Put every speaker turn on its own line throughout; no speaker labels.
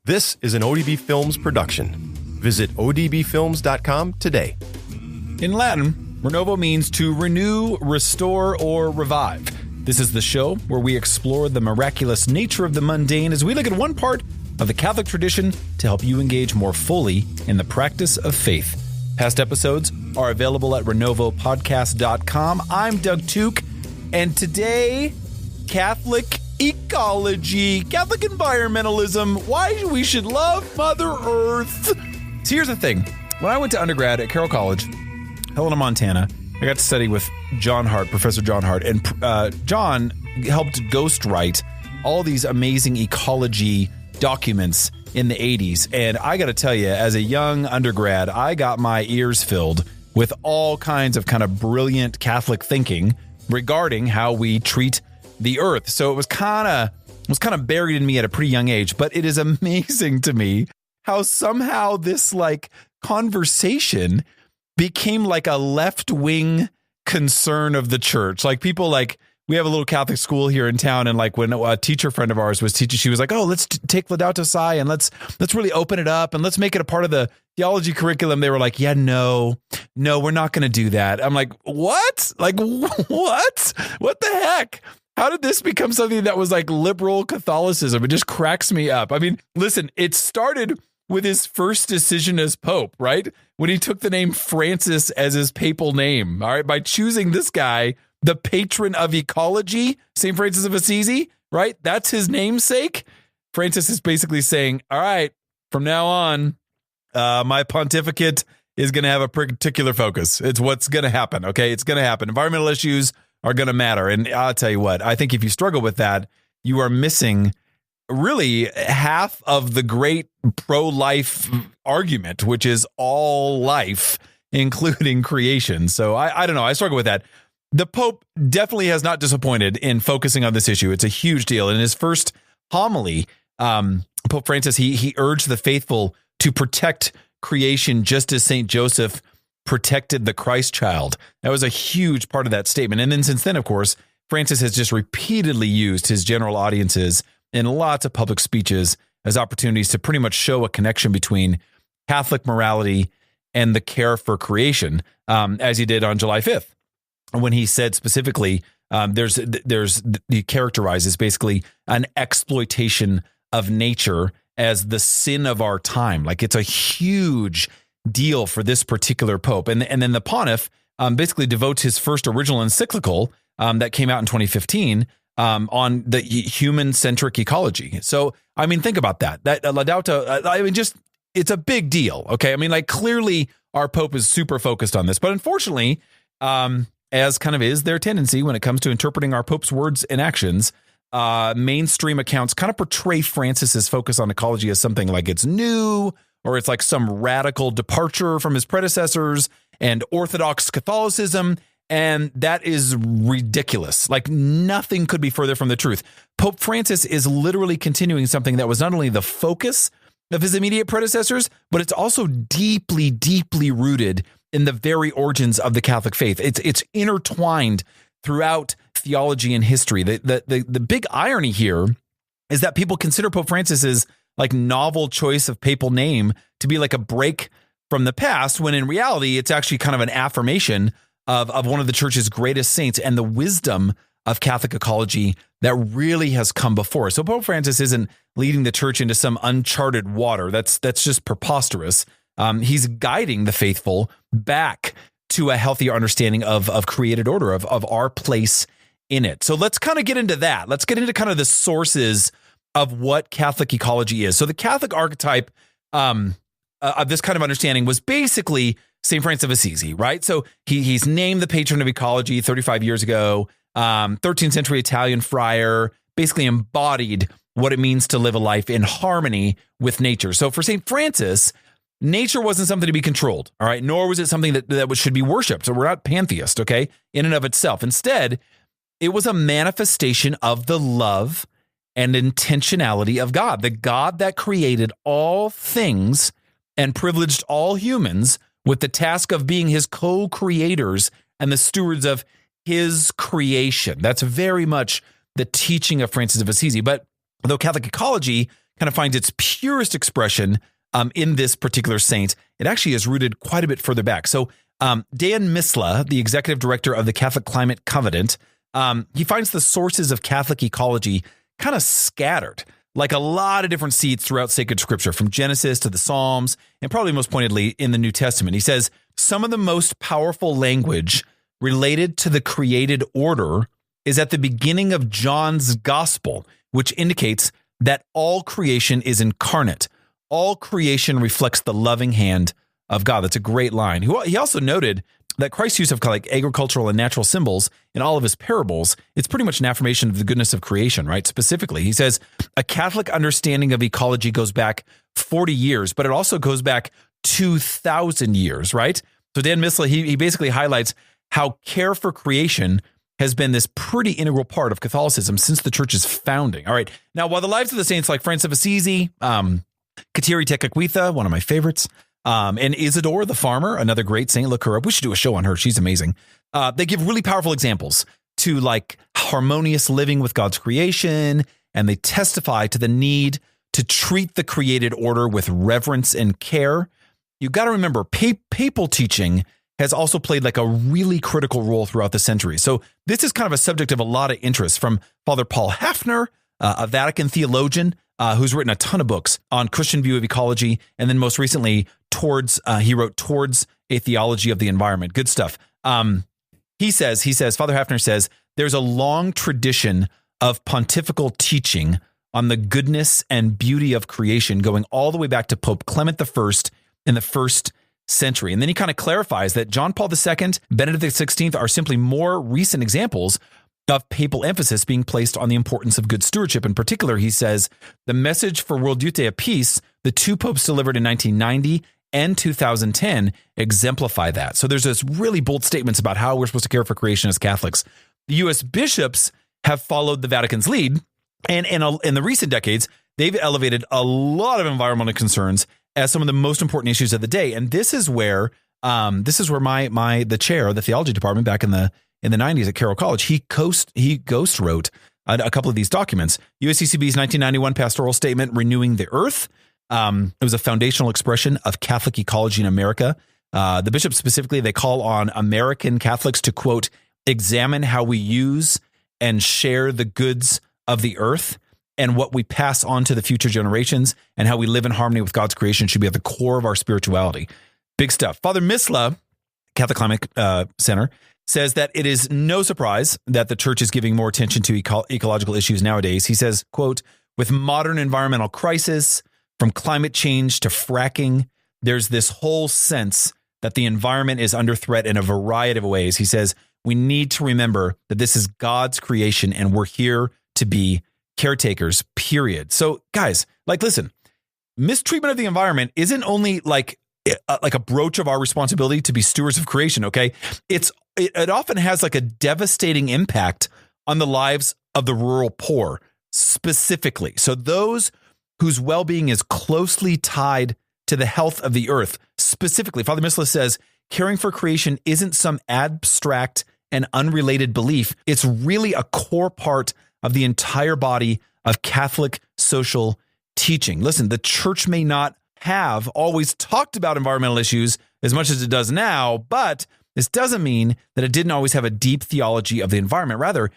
This is an ODB Films production. Visit odbfilms.com today.
In Latin, Renovo means to renew, restore, or revive. This is the show where we explore the miraculous nature of the mundane as we look at one part of the Catholic tradition to help you engage more fully in the practice of faith. Past episodes are available at renovopodcast.com. I'm Doug Tuke, and today, Catholic ecology, Catholic environmentalism, why we should love Mother Earth. So here's the thing. When I went to undergrad at Carroll College, Helena, Montana, I got to study with John Hart, Professor John Hart, and John helped ghostwrite all these amazing ecology documents in the 80s. And I got to tell you, as a young undergrad, I got my ears filled with all kinds of kind of brilliant Catholic thinking regarding how we treat the earth. So it was kind of buried in me at a pretty young age. But it is amazing to me how somehow this like conversation became like a left-wing concern of the church. Like people like, we have a little Catholic school here in town, and like when a teacher friend of ours was teaching, she was like, "Oh, let's take Laudato Si and let's really open it up and let's make it a part of the theology curriculum." They were like, "Yeah, no, we're not going to do that." I'm like, "What? Like what? What the heck? How did this become something that was like liberal Catholicism?" It just cracks me up. I mean, listen, it started with his first decision as Pope, right? When he took the name Francis as his papal name, all right, by choosing this guy, the patron of ecology, St. Francis of Assisi, right? That's his namesake. Francis is basically saying, all right, from now on, my pontificate is going to have a particular focus. It's what's going to happen, okay? It's going to happen. Environmental issues are going to matter. And I'll tell you what, I think if you struggle with that, you are missing really half of the great pro-life argument, which is all life, including creation. So I don't know. I struggle with that. The Pope definitely has not disappointed in focusing on this issue. It's a huge deal. In his first homily, Pope Francis, he urged the faithful to protect creation just as St. Joseph protected the Christ child. That was a huge part of that statement. And then since then, of course, Francis has just repeatedly used his general audiences in lots of public speeches as opportunities to pretty much show a connection between Catholic morality and the care for creation, as he did on July 5th. When he said specifically, he characterizes basically an exploitation of nature as the sin of our time. Like it's a huge deal for this particular Pope. And then the Pontiff basically devotes his first original encyclical that came out in 2015 on the human-centric ecology. So, I mean, think about that. That Laudato, I mean, just, it's a big deal, okay? I mean, like, clearly our Pope is super focused on this. But unfortunately, as kind of is their tendency when it comes to interpreting our Pope's words and actions, mainstream accounts kind of portray Francis's focus on ecology as something like it's new, or it's like some radical departure from his predecessors and Orthodox Catholicism. And that is ridiculous. Like nothing could be further from the truth. Pope Francis is literally continuing something that was not only the focus of his immediate predecessors, but it's also deeply, deeply rooted in the very origins of the Catholic faith. It's intertwined throughout theology and history. The big irony here is that people consider Pope Francis's like novel choice of papal name to be like a break from the past, when in reality, it's actually kind of an affirmation of one of the church's greatest saints and the wisdom of Catholic ecology that really has come before. So Pope Francis isn't leading the church into some uncharted water. That's just preposterous. He's guiding the faithful back to a healthier understanding of created order, of our place in it. So let's kind of get into that. Let's get into kind of the sources of what Catholic ecology is. So the Catholic archetype of this kind of understanding was basically St. Francis of Assisi, right? So he's named the patron of ecology 35 years ago, 13th century Italian friar, basically embodied what it means to live a life in harmony with nature. So for St. Francis, nature wasn't something to be controlled, all right? Nor was it something that should be worshipped. So we're not pantheist, okay, in and of itself. Instead, it was a manifestation of the love and intentionality of God, the God that created all things and privileged all humans with the task of being his co-creators and the stewards of his creation. That's very much the teaching of Francis of Assisi. But though Catholic ecology kind of finds its purest expression in this particular saint. It actually is rooted quite a bit further back. So Dan Misla, the executive director of the Catholic Climate Covenant, he finds the sources of Catholic ecology kind of scattered, like a lot of different seeds throughout sacred scripture, from Genesis to the Psalms, and probably most pointedly in the New Testament. He says, some of the most powerful language related to the created order is at the beginning of John's gospel, which indicates that all creation is incarnate. All creation reflects the loving hand of God. That's a great line. He also noted that Christ's use of like agricultural and natural symbols in all of his parables, it's pretty much an affirmation of the goodness of creation, right? Specifically, he says a Catholic understanding of ecology goes back 40 years, but it also goes back 2,000 years, right? So Dan Misla, he basically highlights how care for creation has been this pretty integral part of Catholicism since the church's founding. All right. Now, while the lives of the saints like Francis of Assisi, Kateri Tekakwitha, one of my favorites, and Isidore the farmer, another great saint, look her up. We should do a show on her. She's amazing. They give really powerful examples to like harmonious living with God's creation, and they testify to the need to treat the created order with reverence and care. You got to remember, papal teaching has also played like a really critical role throughout the centuries. So this is kind of a subject of a lot of interest from Father Paul Hafner, a Vatican theologian who's written a ton of books on Christian view of ecology. And then most recently, he wrote Towards a Theology of the Environment. Good stuff. He says, Father Hafner says, there's a long tradition of pontifical teaching on the goodness and beauty of creation going all the way back to Pope Clement I in the first century. And then he kind of clarifies that John Paul II, Benedict XVI are simply more recent examples of papal emphasis being placed on the importance of good stewardship. In particular, he says, the message for World Youth Day of Peace, the two popes delivered in 1990 and 2010 exemplify that. So there's this really bold statements about how we're supposed to care for creation as Catholics. The U.S. bishops have followed the Vatican's lead, and in the recent decades, they've elevated a lot of environmental concerns as some of the most important issues of the day. And this is where the chair of the theology department back in the 90s at Carroll College, he ghost wrote a couple of these documents. USCCB's 1991 pastoral statement, Renewing the Earth. It was a foundational expression of Catholic ecology in America. The bishops specifically, they call on American Catholics to, quote, examine how we use and share the goods of the earth and what we pass on to the future generations, and how we live in harmony with God's creation should be at the core of our spirituality. Big stuff. Father Misla, Catholic Climate Center, says that it is no surprise that the church is giving more attention to ecological issues nowadays. He says, quote, with modern environmental crisis, from climate change to fracking, there's this whole sense that the environment is under threat in a variety of ways. He says, we need to remember that this is God's creation and we're here to be caretakers, period. So guys, like, listen, mistreatment of the environment isn't only like a broach of our responsibility to be stewards of creation. Okay. It often has like a devastating impact on the lives of the rural poor specifically. So those whose well-being is closely tied to the health of the earth. Specifically, Father Misla says, caring for creation isn't some abstract and unrelated belief. It's really a core part of the entire body of Catholic social teaching. Listen, the church may not have always talked about environmental issues as much as it does now, but this doesn't mean that it didn't always have a deep theology of the environment. Rather,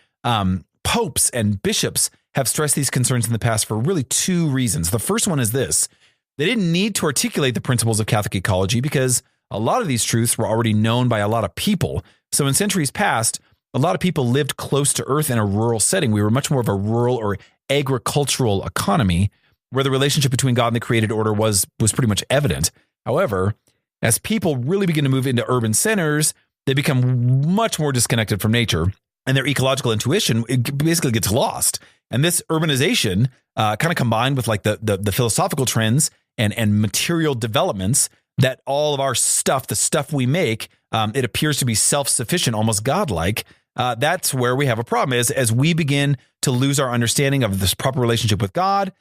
popes and bishops have stressed these concerns in the past for really two reasons. The first one is this: they didn't need to articulate the principles of Catholic ecology because a lot of these truths were already known by a lot of people. So in centuries past, a lot of people lived close to earth in a rural setting. We were much more of a rural or agricultural economy where the relationship between God and the created order was pretty much evident. However, as people really begin to move into urban centers, they become much more disconnected from nature, and their ecological intuition basically gets lost. And this urbanization kind of combined with like the philosophical trends and material developments that all of our stuff, the stuff we make, it appears to be self-sufficient, almost godlike. That's where we have a problem as we begin to lose our understanding of this proper relationship with God.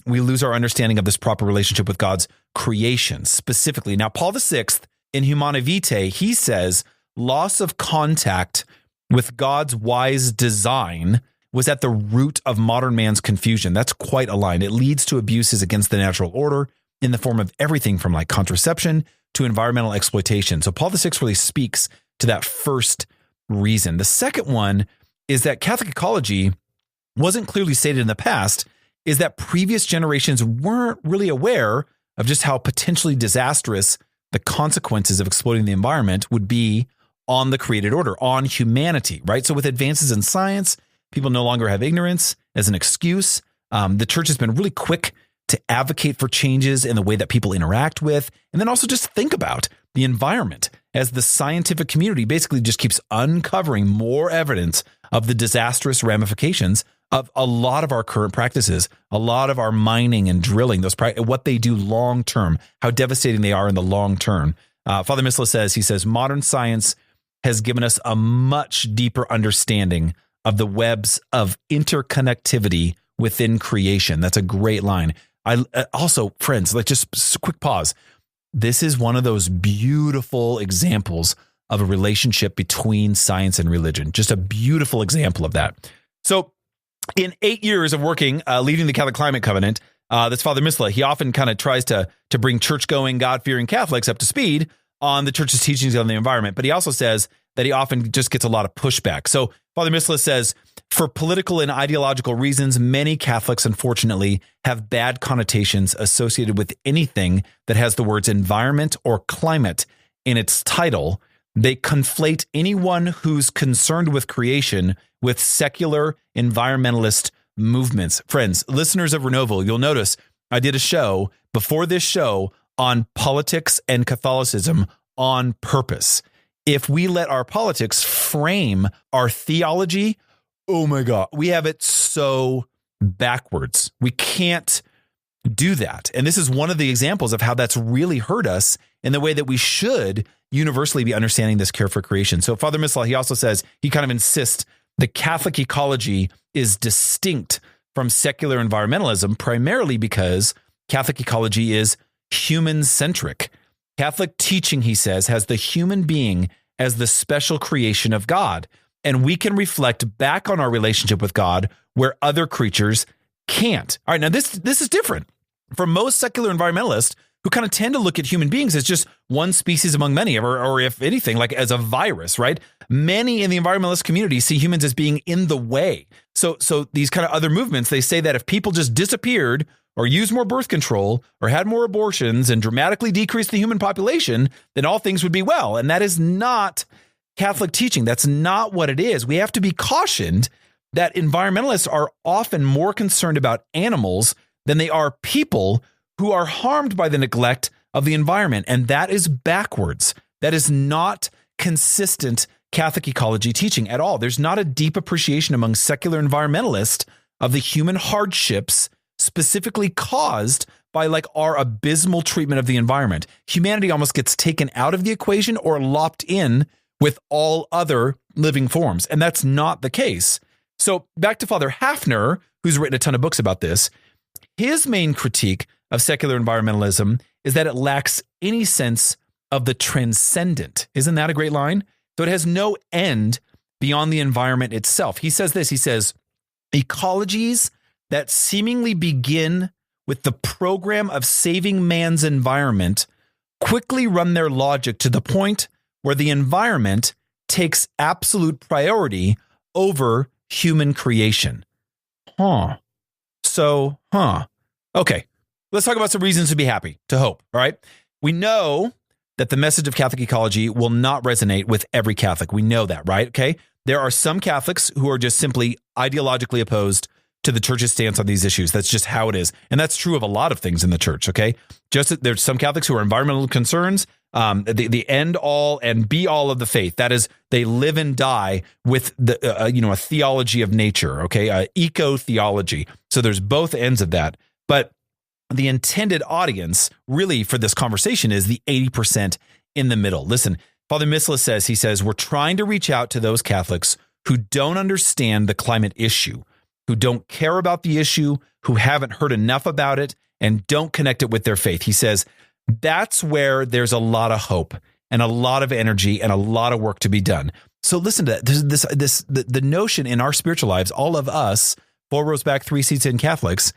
We lose our understanding of this proper relationship with God's creation specifically. Now, Paul VI in Humanae Vitae, he says loss of contact with God's wise design was at the root of modern man's confusion. That's quite a line. It leads to abuses against the natural order in the form of everything from like contraception to environmental exploitation. So Paul VI really speaks to that first reason. The second one is that Catholic ecology wasn't clearly stated in the past, is that previous generations weren't really aware of just how potentially disastrous the consequences of exploiting the environment would be on the created order, on humanity, right? So with advances in science, people no longer have ignorance as an excuse. The church has been really quick to advocate for changes in the way that people interact with, and then also just think about the environment as the scientific community basically just keeps uncovering more evidence of the disastrous ramifications of a lot of our current practices, a lot of our mining and drilling, what they do long term, how devastating they are in the long term. Father Misla says, he says, modern science has given us a much deeper understanding of the webs of interconnectivity within creation. That's a great line. I also, friends, like just a quick pause. This is one of those beautiful examples of a relationship between science and religion. Just a beautiful example of that. So in 8 years of working, leading the Catholic Climate Covenant, that's Father Misla, he often kind of tries to bring church-going, God-fearing Catholics up to speed on the church's teachings on the environment. But he also says that he often just gets a lot of pushback. So Father Misla says, for political and ideological reasons, many Catholics, unfortunately, have bad connotations associated with anything that has the words environment or climate in its title. They conflate anyone who's concerned with creation with secular environmentalist movements. Friends, listeners of Renovo, you'll notice I did a show before this show on politics and Catholicism on purpose. If we let our politics frame our theology, oh my God, we have it so backwards. We can't do that. And this is one of the examples of how that's really hurt us in the way that we should universally be understanding this care for creation. So Father Misla, he also says, he kind of insists the Catholic ecology is distinct from secular environmentalism, primarily because Catholic ecology is human-centric. Catholic teaching, he says, has the human being as the special creation of God. And we can reflect back on our relationship with God where other creatures can't. All right, now this is different from most secular environmentalists who kind of tend to look at human beings as just one species among many, or if anything, like as a virus, right? Many in the environmentalist community see humans as being in the way. So these kind of other movements, they say that if people just disappeared or used more birth control or had more abortions and dramatically decreased the human population, then all things would be well. And that is not Catholic teaching. That's not what it is. We have to be cautioned that environmentalists are often more concerned about animals than they are people who are harmed by the neglect of the environment. And that is backwards. That is not consistent Catholic ecology teaching at all. There's not a deep appreciation among secular environmentalists of the human hardships specifically caused by like our abysmal treatment of the environment. Humanity almost gets taken out of the equation or lopped in with all other living forms. And that's not the case. So back to Father Hafner, who's written a ton of books about this. His main critique of secular environmentalism is that it lacks any sense of the transcendent. Isn't that a great line? So it has no end beyond the environment itself. He says this, he says, ecologies that seemingly begin with the program of saving man's environment quickly run their logic to the point where the environment takes absolute priority over human creation. Okay, let's talk about some reasons to be happy, to hope, all right? We know that the message of Catholic ecology will not resonate with every Catholic. We know that, right? Okay, there are some Catholics who are just simply ideologically opposed to the church's stance on these issues. That's just how it is. And that's true of a lot of things in the church, okay? Just there's some Catholics who are environmental concerns, the end all and be all of the faith. That is, they live and die with the a theology of nature, okay? Eco-theology. So there's both ends of that. But the intended audience really for this conversation is the 80% in the middle. Listen, Father Misla says, he says, we're trying to reach out to those Catholics who don't understand the climate issue, who don't care about the issue, who haven't heard enough about it, and don't connect it with their faith. He says, that's where there's a lot of hope and a lot of energy and a lot of work to be done. So listen to that. The notion in our spiritual lives, all of us, 4 rows back, 3 seats in Catholics,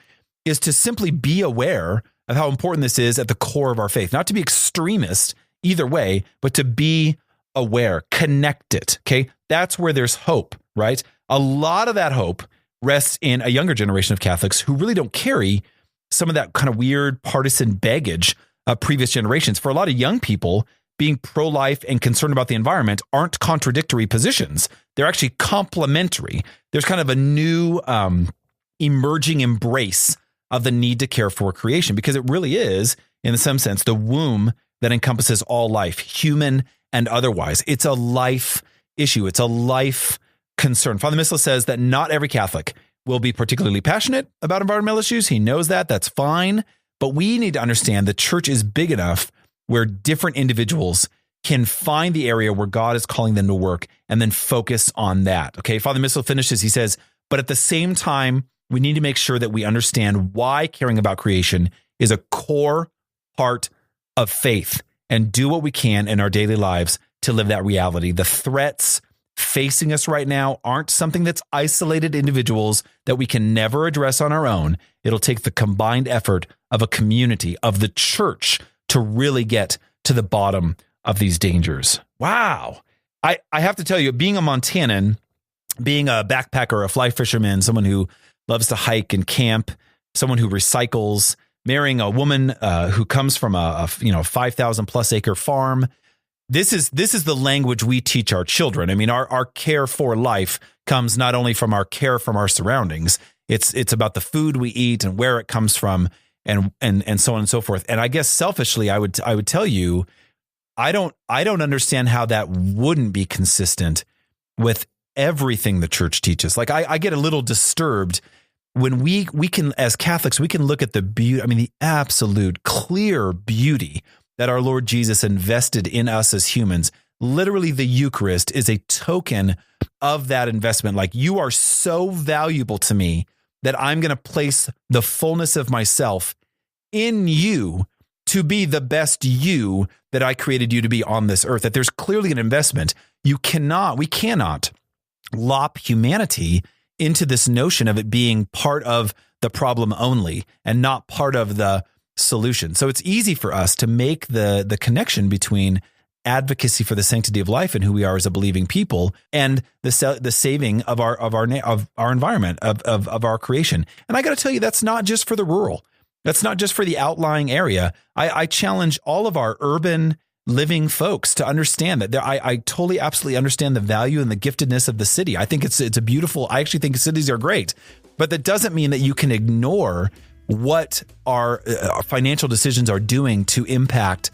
is to simply be aware of how important this is at the core of our faith. Not to be extremist either way, but to be aware, connect it. Okay. That's where there's hope, right? A lot of that hope rests in a younger generation of Catholics who really don't carry some of that kind of weird partisan baggage of previous generations. For a lot of young people, being pro-life and concerned about the environment aren't contradictory positions. They're actually complementary. There's kind of a new emerging embrace of the need to care for creation, because it really is, in some sense, the womb that encompasses all life, human and otherwise. It's a life issue. It's a life concern. Father Misla says that not every Catholic will be particularly passionate about environmental issues. He knows that. That's fine. But we need to understand the church is big enough where different individuals can find the area where God is calling them to work and then focus on that. Okay, Father Misla finishes, he says, but at the same time, we need to make sure that we understand why caring about creation is a core part of faith, and do what we can in our daily lives to live that reality. The threats facing us right now aren't something that's isolated individuals that we can never address on our own. It'll take the combined effort of a community, of the church, to really get to the bottom of these dangers. Wow. I have to tell you, being a Montanan, being a backpacker, a fly fisherman, someone who loves to hike and camp, someone who recycles, marrying a woman who comes from a 5,000 plus acre farm. This is the language we teach our children. I mean, our care for life comes not only from our care from our surroundings. It's about the food we eat and where it comes from, and so on and so forth. And I guess selfishly, I would tell you, I don't understand how that wouldn't be consistent with everything the church teaches. Like I get a little disturbed when we can, as Catholics, we can look at the beauty, the absolute clear beauty that our Lord Jesus invested in us as humans. Literally, the Eucharist is a token of that investment. Like, you are so valuable to me that I'm going to place the fullness of myself in you to be the best you that I created you to be on this earth. That there's clearly an investment. We cannot lop humanity into this notion of it being part of the problem only and not part of the solution. So it's easy for us to make the connection between advocacy for the sanctity of life and who we are as a believing people, and the saving of our environment, of our creation. And I got to tell you, that's not just for the rural. That's not just for the outlying area. I challenge all of our urban living folks to understand that I totally, absolutely understand the value and the giftedness of the city. I think it's a beautiful, I actually think cities are great, but that doesn't mean that you can ignore what our financial decisions are doing to impact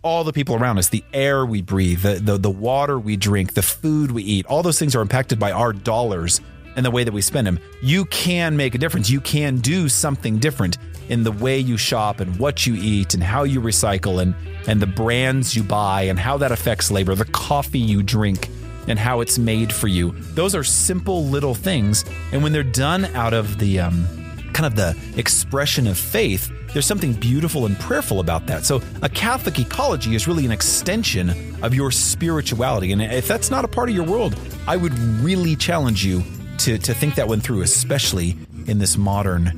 all the people around us, the air we breathe, the water we drink, the food we eat. All those things are impacted by our dollars and the way that we spend them. You can make a difference. You can do something different in the way you shop and what you eat and how you recycle and the brands you buy and how that affects labor, the coffee you drink and how it's made for you. Those are simple little things. And when they're done out of the kind of the expression of faith, there's something beautiful and prayerful about that. So a Catholic ecology is really an extension of your spirituality. And if that's not a part of your world, I would really challenge you to think that one through, especially in this modern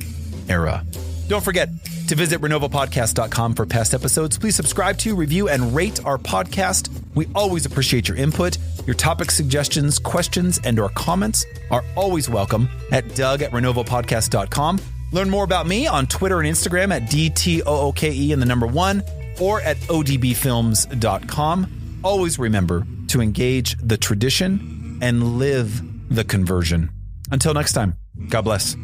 era. Don't forget to visit renovopodcast.com for past episodes. Please subscribe to, review, and rate our podcast. We always appreciate your input. Your topic suggestions, questions, and or comments are always welcome at doug@renovopodcast.com. Learn more about me on Twitter and Instagram at DTOOKE and the number 1, or at odbfilms.com. Always remember to engage the tradition and live the conversion. Until next time, God bless.